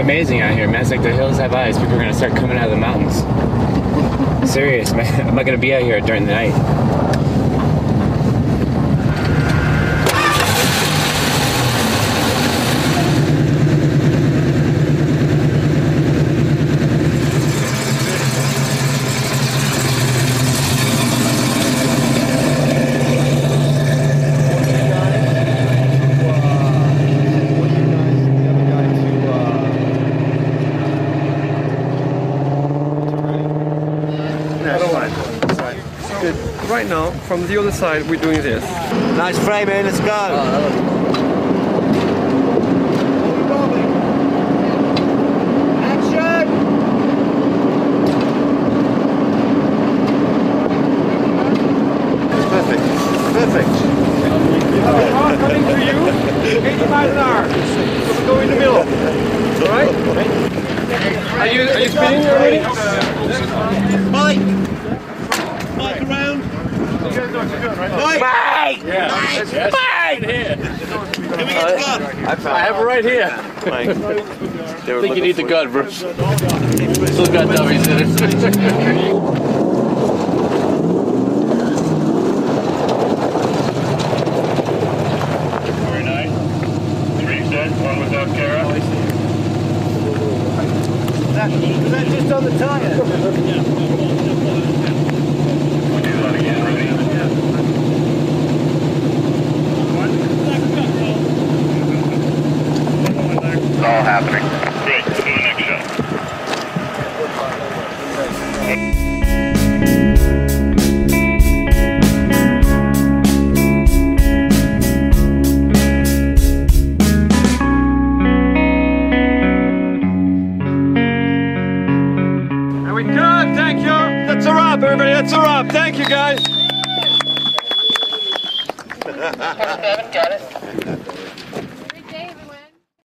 amazing out here, man. It's like the hills have eyes. People are gonna start coming out of the mountains. Serious, man. I'm not gonna be out here during the night. Right now, from the other side, we're doing this. Nice frame, man. Let's go. Action! Perfect. Perfect. Car coming to you, 80 miles an hour. So we go in the middle. All right? Are you spinning already? Mike! Mike around! Mike! Mike! Yeah. Mike! Yes. Mike! Can we get the gun? I have it right here. Mike. I think you need the gun, Bruce. Still got dummies in it. Very nice. 3 sets, 1 without Kara. Was that just on the tire? We'll do that again, ready? It's all happening. Great, to the next shot. Are we good? Thank you. That's a wrap, everybody. That's a wrap. Thank you, guys. Got it.